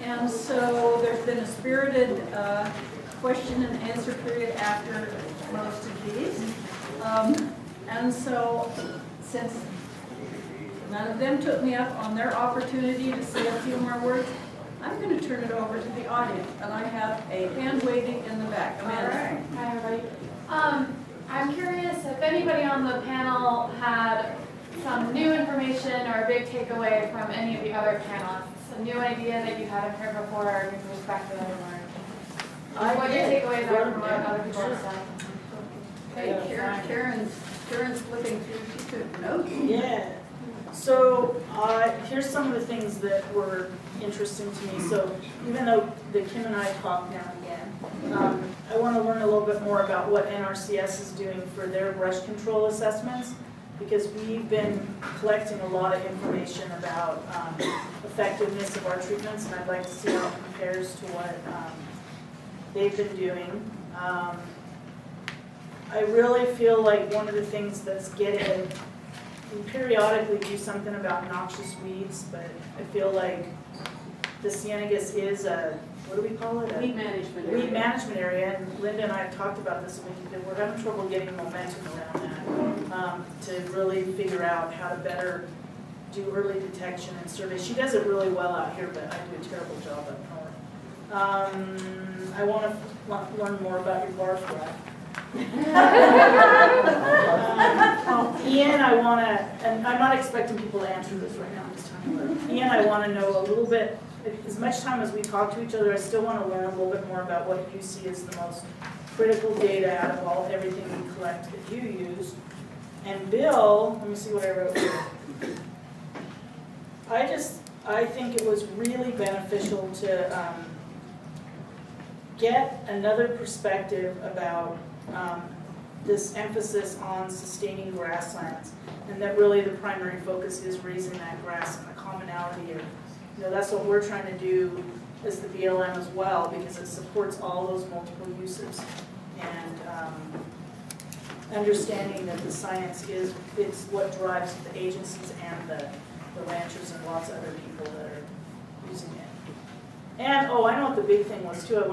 And so there's been a spirited question and answer period after most of these. And so since none of them took me up on their opportunity to say a few more words, I'm going to turn it over to the audience. And I have a hand waving in the back. Amanda. All right. Hi, everybody. I'm curious if anybody on the panel had some new information or a big takeaway from any of the other panelists. A new idea that you hadn't heard before, or a new perspective, or what your takeaways are from what other people have said. Okay, Karen's flipping through. She took notes. Yeah. So here's some of the things that were interesting to me. So even though Kim and I talk now and again, I want to learn a little bit more about what NRCS is doing for their brush control assessments, because we've been collecting a lot of information about effectiveness of our treatments, and I'd like to see how it compares to what they've been doing. I really feel like one of the things that's getting, we periodically do something about noxious weeds, but I feel like the Cienegas is a, what do we call it? Weed management area. Weed management area, and Linda and I have talked about this, and we're having trouble getting momentum around that, to really figure out how to better do early detection and survey. She does it really well out here, but I do a terrible job up north. I want to learn more about your barf breath. Ian, I want to, and I'm not expecting people to answer this right now, I'm just talking about it. Ian, I want to know a little bit, as much time as we talk to each other, I still want to learn a little bit more about what you see as the most critical data out of everything we collect that you use. And Bill, let me see what I wrote here. I think it was really beneficial to get another perspective about this emphasis on sustaining grasslands, and that really the primary focus is raising that grass and the commonality of, that's what we're trying to do as the BLM as well, because it supports all those multiple uses. And understanding that the science it's what drives the agencies and the ranchers and lots of other people that are using it. And, I know what the big thing was too.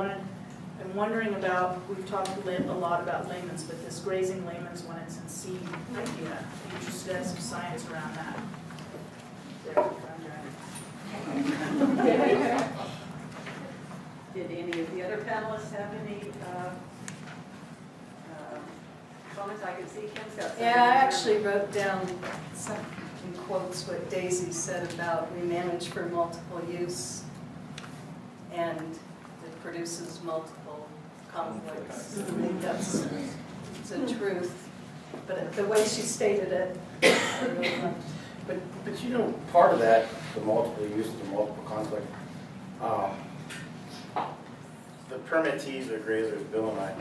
I'm wondering about, we've talked a lot about lamens, but this grazing lamens when it's in seed idea. I'm interested in some science around that. Did any of the other panelists have any comments? I can see Kim's got some. Yeah, I actually wrote down some in quotes what Daisy said about we manage for multiple use, and it produces multiple conflicts. I think that's the truth, but the way she stated it, I really liked. But part of that, the multiple use, the multiple conflict, the permittees or grazers, Bill and I,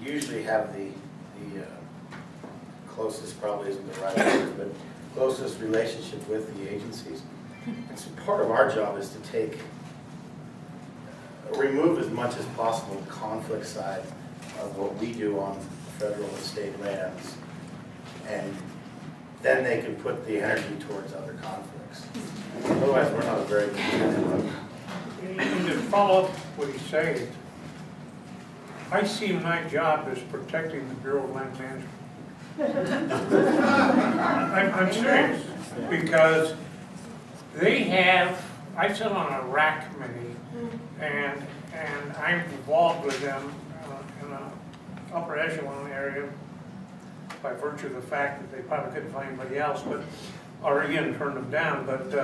usually have the closest, probably isn't the right word, but closest relationship with the agencies. And so part of our job is to remove as much as possible the conflict side of what we do on federal and state lands, and then they can put the energy towards other conflicts. Otherwise, we're not a very good team. And to follow up what he's saying, I see my job as protecting the Bureau of Land Management. I'm serious, because they have, I sit on a RAC committee, and I'm involved with them in an upper echelon area by virtue of the fact that they probably couldn't find anybody else, or again, turn them down, but the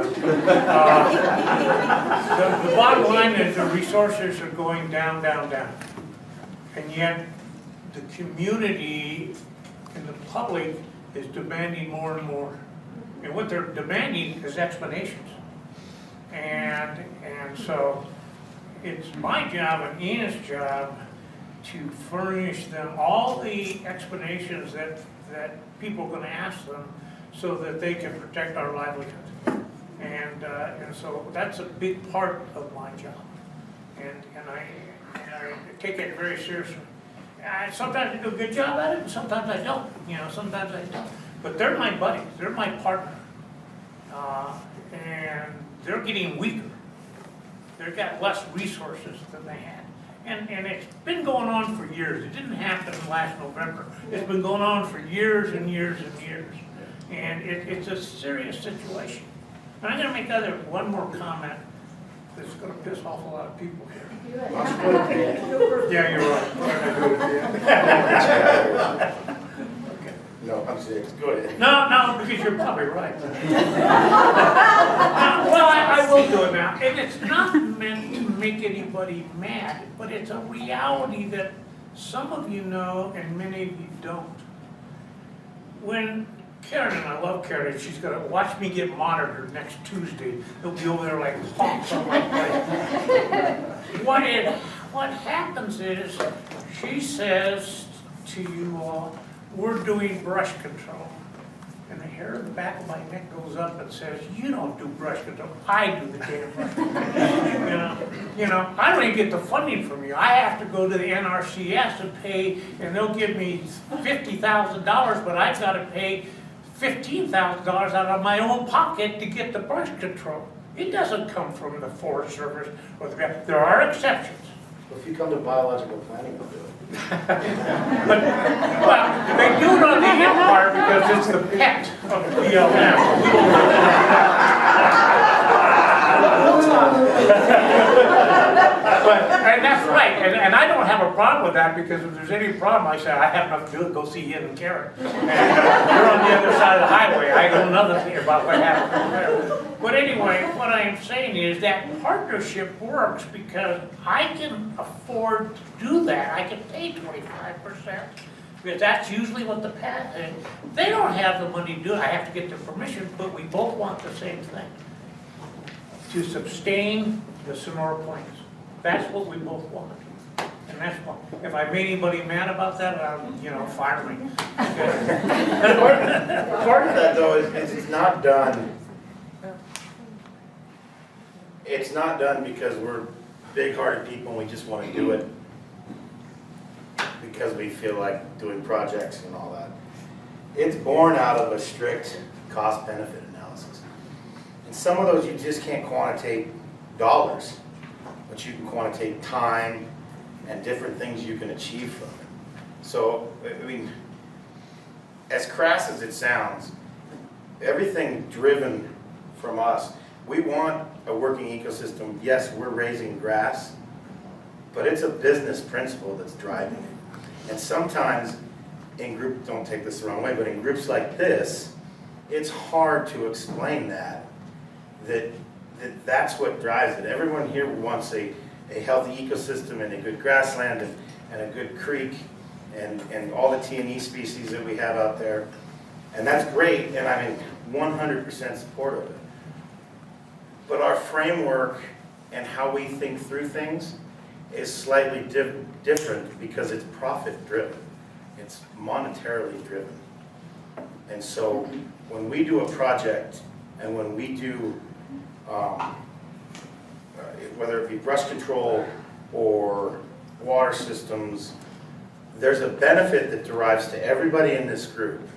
bottom line is the resources are going down, down, down. And yet, the community and the public is demanding more and more. And what they're demanding is explanations. And so, it's my job and Ian's job to furnish them all the explanations that people are going to ask them, so that they can protect our livelihood. And so that's a big part of my job. And I take it very seriously. Sometimes I do a good job at it, and sometimes I don't. Sometimes I don't. But they're my buddies. They're my partner. And they're getting weaker. They've got less resources than they had. And it's been going on for years. It didn't happen last November. It's been going on for years and years and years. And it's a serious situation. And I'm gonna make one more comment that's gonna piss off a lot of people here. Why don't you go to the end? Yeah, you're right. Why don't I do it again? Okay. No, I'm serious, go ahead. No, because you're probably right. Well, I will do it now. And it's not meant to make anybody mad, but it's a reality that some of you know and many of you don't. When Karen, and I love Karen, she's gonna watch me get monitored next Tuesday. They'll be over there like hawks on my plate. What happens is, she says to you all, we're doing brush control. And the hair in the back of my neck goes up and says, you don't do brush control, I do the damn brush control. You know, I don't even get the funding from you. I have to go to the NRCS and pay, and they'll give me $50,000, but I've got to pay $15,000 out of my own pocket to get the brush control. It doesn't come from the Forest Service or there are exceptions. Well, if you come to biological planning, we'll do it. But, well, they do it on the Empire because it's the pet of the BLM. And that's right, and I don't have a problem with that, because if there's any problem, I say, I have nothing to do with it, go see him and Karen. And you're on the other side of the highway, I know nothing about what happened over there. But anyway, what I am saying is that partnership works because I can afford to do that. I can pay 25%, because that's usually what the path is. They don't have the money to do it, I have to get their permission, but we both want the same thing. To sustain the Sonora Plains. That's what we both want. And that's why, if I made anybody mad about that, fire me. Part of that though is it's not done. It's not done because we're big-hearted people and we just want to do it because we feel like doing projects and all that. It's born out of a strict cost-benefit analysis. And some of those you just can't quantitate dollars, but you can quantitate time and different things you can achieve from it. So, I mean, as crass as it sounds, everything driven from us, we want a working ecosystem. Yes, we're raising grass, but it's a business principle that's driving it. And sometimes in groups, don't take this the wrong way, but in groups like this, it's hard to explain that's what drives it. Everyone here wants a healthy ecosystem and a good grassland and a good creek and all the T&E species that we have out there. And that's great, and I'm in 100% support of it. But our framework and how we think through things is slightly different because it's profit driven. It's monetarily driven. And so when we do a project and when we do, whether it be brush control or water systems, there's a benefit that derives to everybody in this group.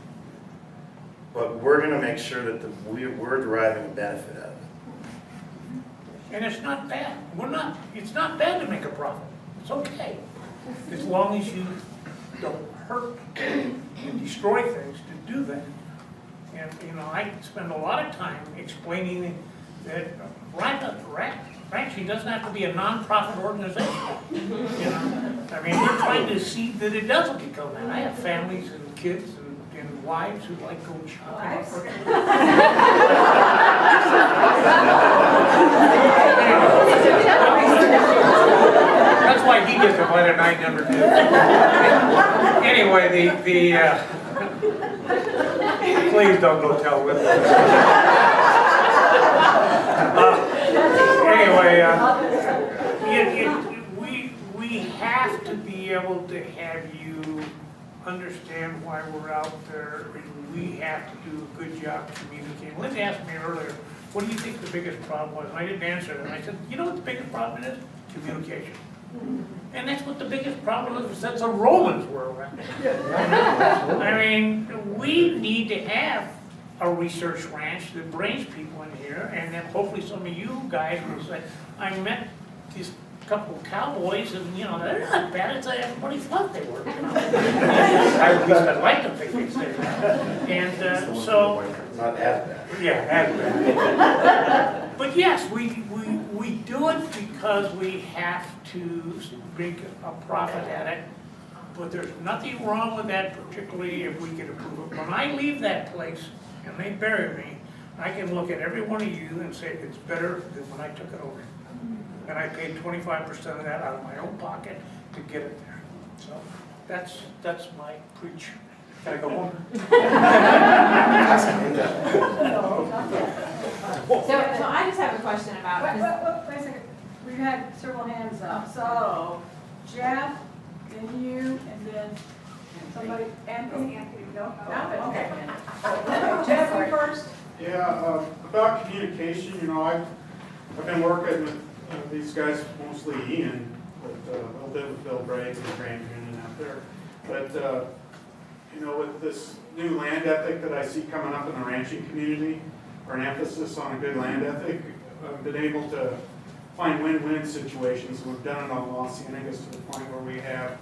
But we're going to make sure that we're deriving a benefit out of it. And it's not bad. It's not bad to make a profit. It's okay. As long as you don't hurt and destroy things to do that. And, I spend a lot of time explaining that ranching doesn't have to be a non-profit organization. I mean, we're trying to see that it doesn't become that. I have families and kids and wives who like go shopping. That's why he gets invited and I never do. Anyway, please don't go tell with we have to be able to have you understand why we're out there, and we have to do a good job communicating. Linda asked me earlier, what do you think the biggest problem was? And I didn't answer it, and I said, you know what the biggest problem is? Communication. And that's what the biggest problem is since the Romans were around. I mean, we need to have a research ranch that brings people in here, and then hopefully some of you guys will say, I met these couple of cowboys, and, you know, they're not bad as everybody thought they were, you know. At least I'd like to think they say that. And so, Not as bad. yeah, as bad. But yes, we do it because we have to make a profit at it. But there's nothing wrong with that, particularly if we can improve it. When I leave that place and they bury me, I can look at every one of you and say it's better than when I took it over. And I paid 25% of that out of my own pocket to get it there. So that's my preach. Can I go home? Ask him that. So I just have a question about, Wait a second. We've had several hands up. So Jeff, then you, and then somebody, Anthony? No? No? Okay. Jeff, you first? Yeah, about communication, you know, I've been working with these guys, mostly Ian, but a little bit with Bill Bragg and Ranger and out there. But, you know, with this new land ethic that I see coming up in the ranching community, or an emphasis on a good land ethic, I've been able to find win-win situations. We've done it on Los Cienegas to the point where we have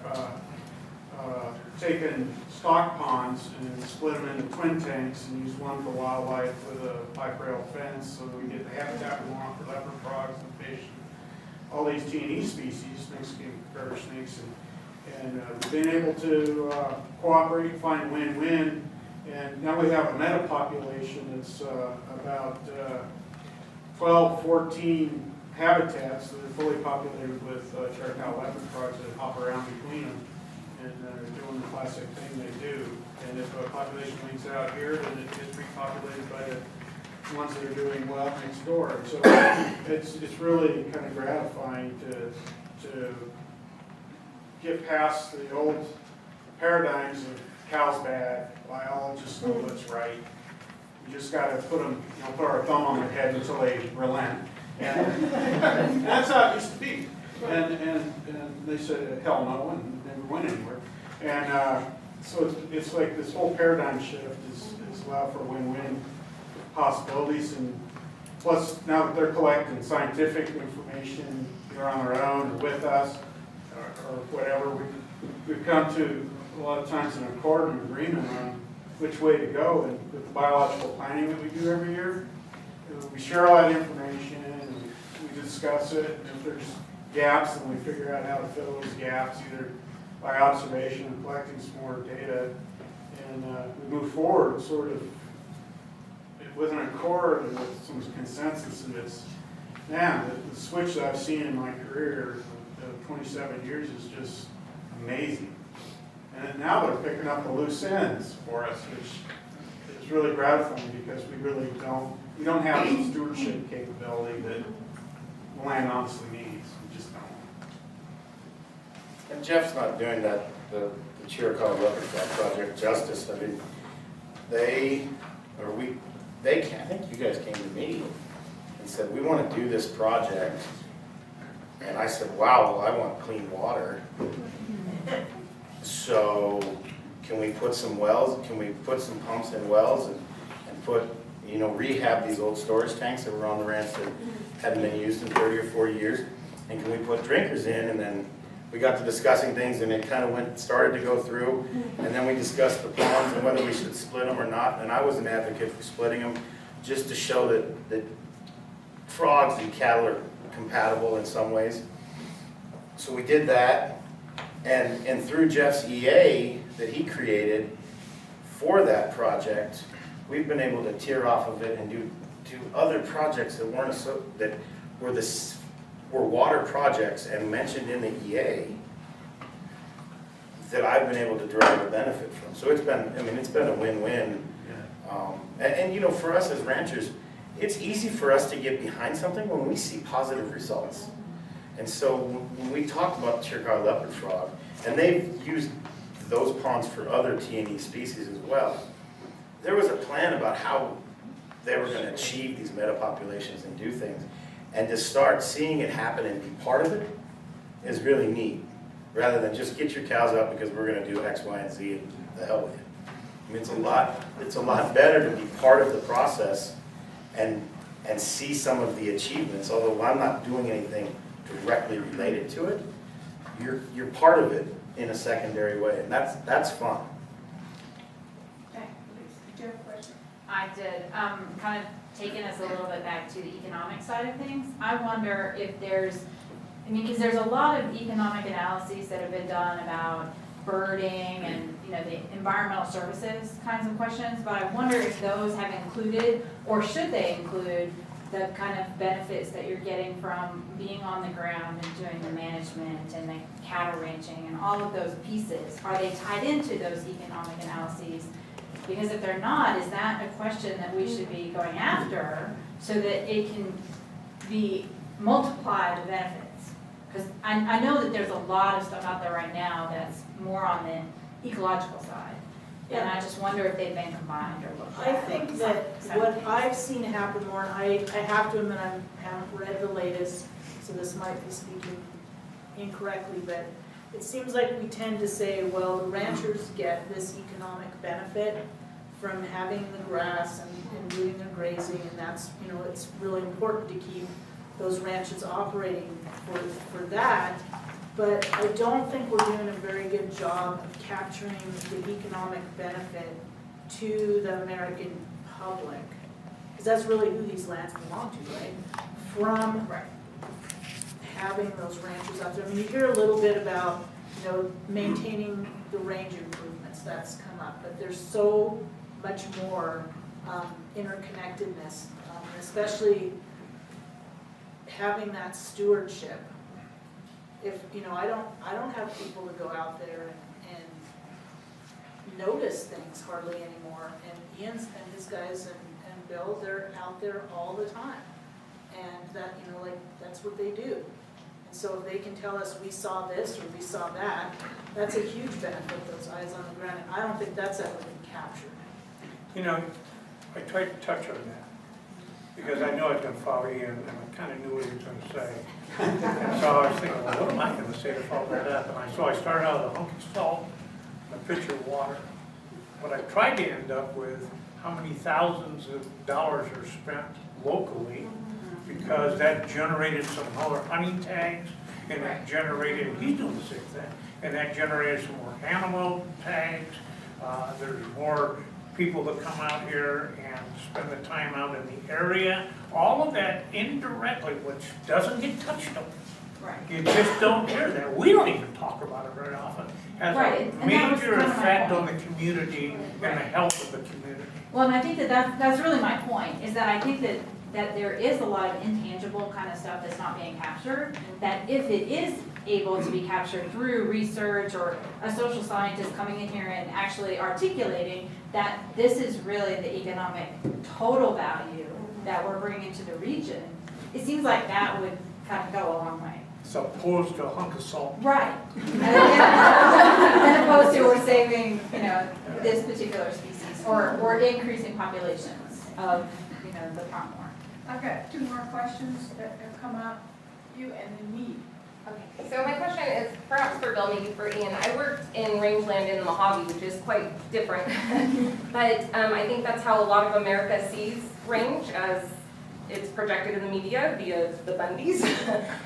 taken stock ponds and split them into twin tanks and used one for wildlife with a pipe rail fence so that we get the habitat we want for leopard frogs and fish, all these T&E species, Mexican river snakes, and we've been able to cooperate and find win-win. And now we have a meta population that's about 12, 14 habitats that are fully populated with Chiricahua leopard frogs that hop around between them. And they're doing the classic thing they do. And if a population leaks out here, then it gets repopulated by the ones that are doing well next door. And so it's really kind of gratifying to get past the old paradigms of cows bad, biologists know what's right. You just got to put our thumb on their head until they relent. And that's how it used to be. And they said, hell no, and never went anywhere. And so it's like this whole paradigm shift is allowed for win-win possibilities. And plus, now that they're collecting scientific information, either on their own or with us, or whatever, we've come to a lot of times an accord and agreement on which way to go. And with the biological planning that we do every year, we share all that information, and we discuss it, and if there's gaps, and we figure out how to fill those gaps, either by observation and collecting some more data, and we move forward sort of with an accord and with some consensus. And it's, man, the switch that I've seen in my career of 27 years is just amazing. And now they're picking up the loose ends for us, which is really gratifying because we really don't have the stewardship capability that the land honestly needs. We just don't. And Jeff's not doing that, the Chiricahua leopard frog project justice. I mean, I think you guys came to me and said, we want to do this project. And I said, wow, well, I want clean water. So can we put some wells, can we put some pumps in wells and put, rehab these old storage tanks that were on the ranch that hadn't been used in 30 or 40 years? And can we put drinkers in? And then we got to discussing things, and it kind of started to go through, and then we discussed the ponds and whether we should split them or not. And I was an advocate for splitting them just to show that frogs and cattle are compatible in some ways. So we did that, and through Jeff's EA that he created for that project, we've been able to tear off of it and do other projects that were water projects and mentioned in the EA that I've been able to derive a benefit from. So it's been a win-win. And for us as ranchers, it's easy for us to get behind something when we see positive results. And so when we talk about the Chiricahua leopard frog, and they've used those ponds for other T&E species as well, there was a plan about how they were going to achieve these metapopulations and do things. And to start seeing it happen and be part of it is really neat, rather than just get your cows out because we're going to do X, Y, and Z and the hell with it. I mean, it's a lot better to be part of the process and see some of the achievements, although I'm not doing anything directly related to it, you're part of it in a secondary way, and that's fun. Okay, did you have a question? I did, kind of taking us a little bit back to the economic side of things. I wonder if there's, I mean, because there's a lot of economic analyses that have been done about birding and, you know, the environmental services kinds of questions, but I wonder if those have included, or should they include, the kind of benefits that you're getting from being on the ground and doing the management and the cattle ranching and all of those pieces. Are they tied into those economic analyses? Because if they're not, is that a question that we should be going after so that it can be multiplied the benefits? Because I know that there's a lot of stuff out there right now that's more on the ecological side. And I just wonder if they've been combined or looked at. I think that what I've seen happen more, and I have to admit I haven't read the latest, so this might be speaking incorrectly, but it seems like we tend to say, well, the ranchers get this economic benefit from having the grass and doing their grazing, and that's, you know, it's really important to keep those ranches operating for that. But I don't think we're doing a very good job of capturing the economic benefit to the American public. Because that's really who these lands belong to, right? From having those ranchers out there. I mean, you hear a little bit about, you know, maintaining the range improvements, that's come up, but there's so much more interconnectedness, especially having that stewardship. If, you know, I don't have people to go out there and notice things hardly anymore, and Ian's and his guys and Bill, they're out there all the time, and that, you know, like, that's what they do. And so if they can tell us we saw this or we saw that, that's a huge benefit, those eyes on the ground, and I don't think that's ever been captured. You know, I tried to touch on that, because I know I was going to follow you, and I kind of knew what he was going to say. And so I was thinking, well, what am I going to say to follow that up? And so I started out with a hunk of salt, a pitcher of water. But I tried to end up with how many thousands of dollars are spent locally, because that generated some more hunting tags, and that generated, he's doing the same thing, and that generated some more animal tags. There's more people that come out here and spend the time out in the area. All of that indirectly, which doesn't get touched on. Right. You just don't hear that. We don't even talk about it very often. Has Right, a and that was major kind of my effect point. on the community and the health of the community. Well, and I think that's really my point, is that I think that there is a lot of intangible kind of stuff that's not being captured, that if it is able to be captured through research or a social scientist coming in here and actually articulating that this is really the economic total value that we're bringing to the region, it seems like that would kind of go a long way. As opposed to a hunk of salt. Right. As opposed to we're saving, you know, this particular species or increasing populations of, you know, the pronghorn. I've got two more questions that have come up, you and then me. Okay, so my question is perhaps for Bill, maybe for Ian. I worked in rangeland in the Mojave, which is quite different. But I think that's how a lot of America sees range, as it's projected in the media via the Bundys.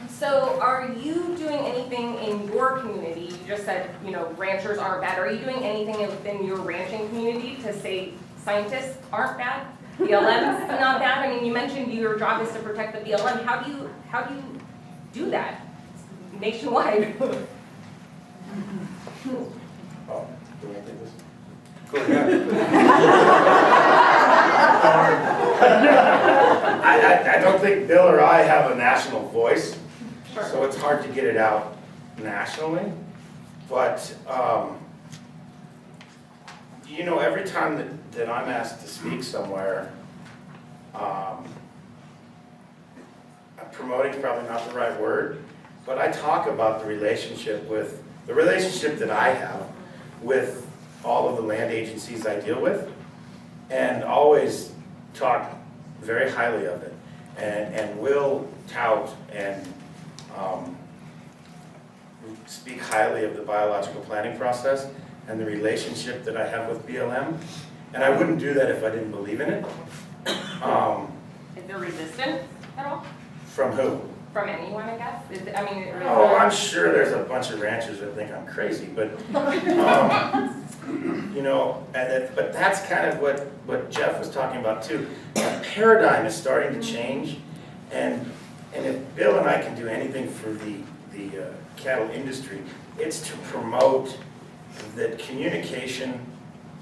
So are you doing anything in your community? You just said, you know, ranchers aren't bad. Are you doing anything within your ranching community to say scientists aren't bad? BLM's not bad? I mean, you mentioned your job is to protect the BLM. How do you do that nationwide? Oh, do you want to take this? Go ahead. I don't think Bill or I have a national voice, Sure. so it's hard to get it out nationally. But, you know, every time that I'm asked to speak somewhere, promoting is probably not the right word, but I talk about the relationship that I have with all of the land agencies I deal with, and always talk very highly of it, and will tout and speak highly of the biological planning process and the relationship that I have with BLM, and I wouldn't do that if I didn't believe in it. Is there resistance at all? From who? from anyone, I guess? I mean, it really. Oh, I'm sure there's a bunch of ranchers that think I'm crazy, but, you know, but that's kind of what Jeff was talking about too. The paradigm is starting to change, and if Bill and I can do anything for the cattle industry, it's to promote the communication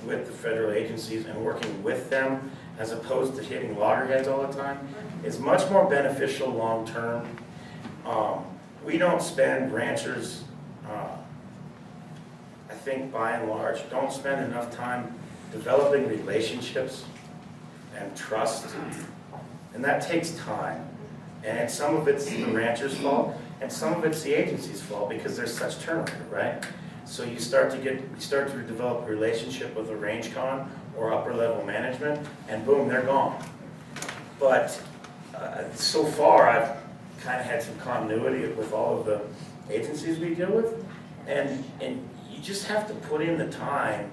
with the federal agencies and working with them, as opposed to hitting loggerheads all the time. It's much more beneficial long-term. We don't spend, ranchers, I think by and large, don't spend enough time developing relationships and trust, and that takes time. And some of it's the rancher's fault, and some of it's the agency's fault, because there's such turnover, right? So you start to develop a relationship with a range con or upper level management, and boom, they're gone. But so far, I've kind of had some continuity with all of the agencies we deal with, and you just have to put in the time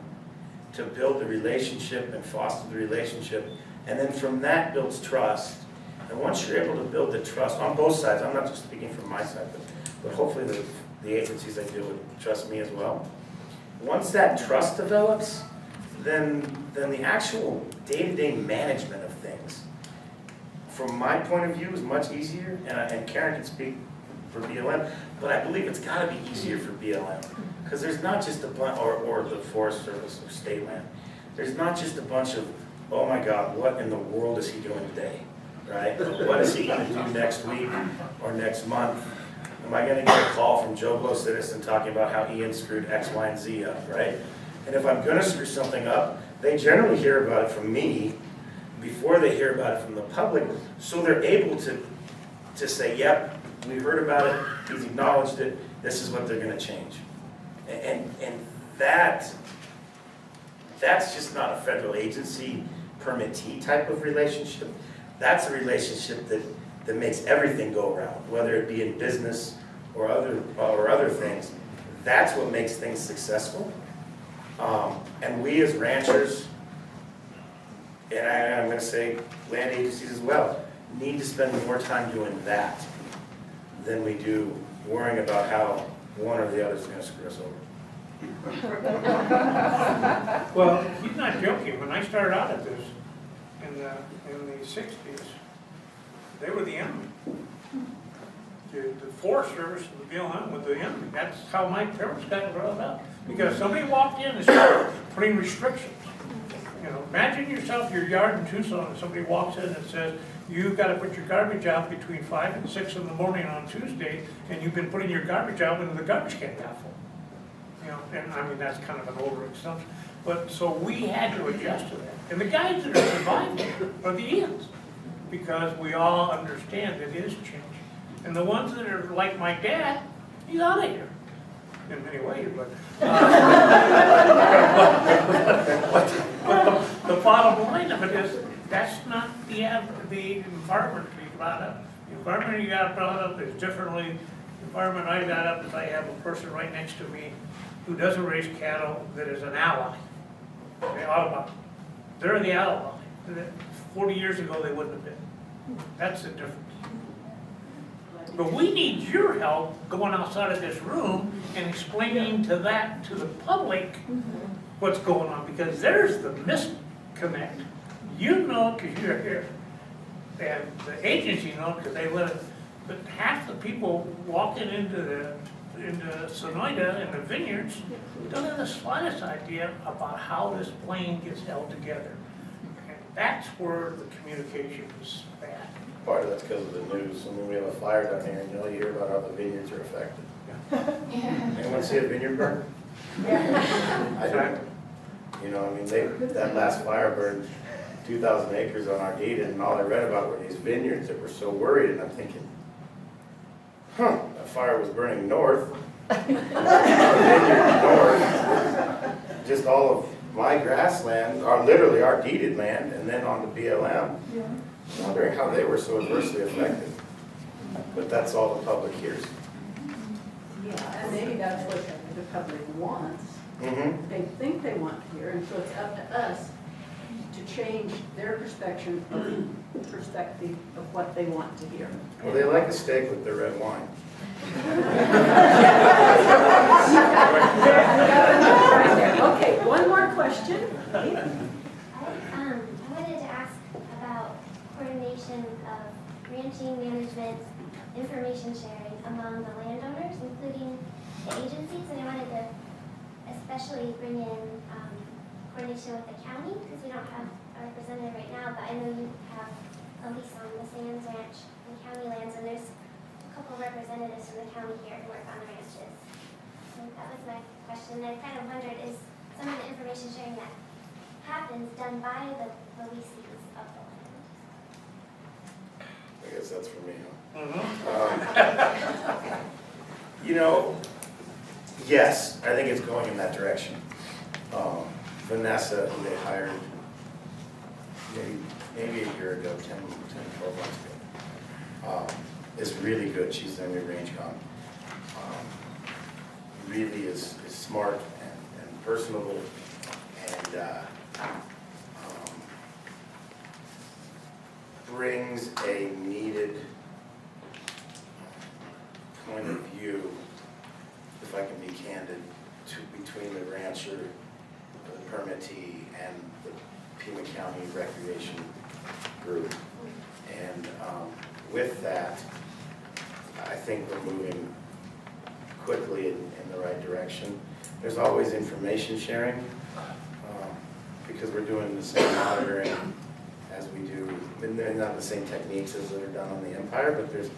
to build the relationship and foster the relationship, and then from that builds trust. And once you're able to build the trust on both sides, I'm not just speaking from my side, but hopefully the agencies I deal with trust me as well. Once that trust develops, then the actual day-to-day management of things, from my point of view, is much easier, and Karen can speak for BLM, but I believe it's got to be easier for BLM, because there's not just a bunch, or the Forest Service or state land, there's not just a bunch of, oh my God, what in the world is he doing today, right? What is he going to do next week or next month? Am I going to get a call from Joe Blow Citizen talking about how Ian screwed X, Y, and Z up, right? And if I'm going to screw something up, they generally hear about it from me before they hear about it from the public, so they're able to say, yep, we heard about it, he's acknowledged it, this is what they're going to change. And that's just not a federal agency permittee type of relationship. That's a relationship that makes everything go around, whether it be in business or other things. That's what makes things successful. And we as ranchers, and I'm going to say land agencies as well, need to spend more time doing that than we do worrying about how one or the other is going to screw us over. Well, he's not joking. When I started out at this in the 60s, they were the enemy. The Forest Service and the BLM were the enemy. That's how my parents got brought up. Because somebody walked in and started putting restrictions. You know, imagine yourself, your yard in Tucson, and somebody walks in and says, you've got to put your garbage out between 5 and 6 in the morning on Tuesday, and you've been putting your garbage out when the garbage can got full. You know, and I mean, that's kind of an overextension. But so we had to adjust to that. And the guys that are surviving are the Ians, because we all understand it is change. And the ones that are like my dad, he's out of here. In many ways, but the bottom line of it is that's not the environment we brought up. The environment you got brought up is differently. The environment I got up is I have a person right next to me who doesn't raise cattle that is an ally. They're the ally. 40 years ago they wouldn't have been. That's the difference. But we need your help going outside of this room and explaining to the public what's going on, because there's the misconnect. You know because you're here, and the agency knows because they let it, but half the people walking into Sonoita and the vineyards don't have the slightest idea about how this plain gets held together. And that's where the communication is bad. Part of that's because of the news. I mean, we have a fire down here, and you hear about how the vineyards are affected. Anyone see a vineyard burn? I don't. You know, I mean, that last fire burned 2,000 acres on our deed, and all I read about were these vineyards that were so worried, and I'm thinking, that fire was burning north. Vineyard north. Just all of my grassland, literally our deeded land, and then on the BLM. Yeah. Wondering how they were so adversely affected. But that's all the public hears. Yeah, and maybe that's what the public wants. They think they want to hear, and so it's up to us to to change their perspective of what they want to hear. Well, they like a steak with the red wine. Right there. Okay, one more question. Lee? I wanted to ask about coordination of ranching management, information sharing among the landowners, including the agencies, and I wanted to especially bring in coordination with the county, because we don't have a representative right now, but I know you have a lease on the Sands Ranch and county lands, and there's a couple representatives from the county here who work on the ranches. So that was my question. I kind of wondered, is some of the information sharing that happens done by the leases of the land? I guess that's for me, huh? Mhm. You know, yes, I think it's going in that direction. Vanessa, who they hired maybe a year ago, 10, 12 months ago, is really good. She's their new range con. Really is smart and personable, and brings a needed point of view, if I can be candid, between the rancher, the permittee, and the Pima County Recreation Group. And with that, I think we're moving quickly in the right direction. There's always information sharing, because we're doing the same monitoring as we do, and they're not the same techniques as that are done on the Empire, but there's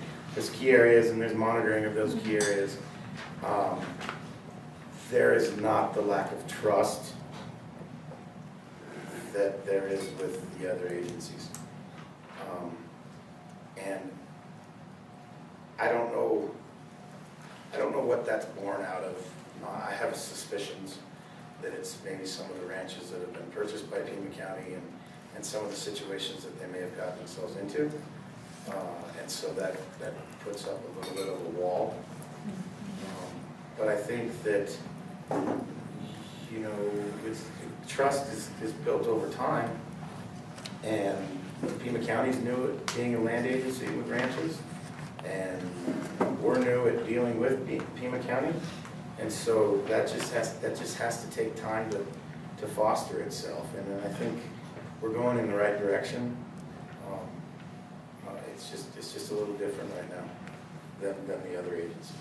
key areas and there's monitoring of those key areas. There is not the lack of trust that there is with the other agencies. And I don't know what that's born out of. I have suspicions that it's maybe some of the ranches that have been purchased by Pima County and some of the situations that they may have gotten themselves into. And so that puts up a little bit of a wall. But I think that, you know, trust is built over time. And Pima County's new at being a land agency with ranches. And we're new at dealing with Pima County. And so that just has to take time to foster itself. And then I think we're going in the right direction. It's just a little different right now than the other agencies.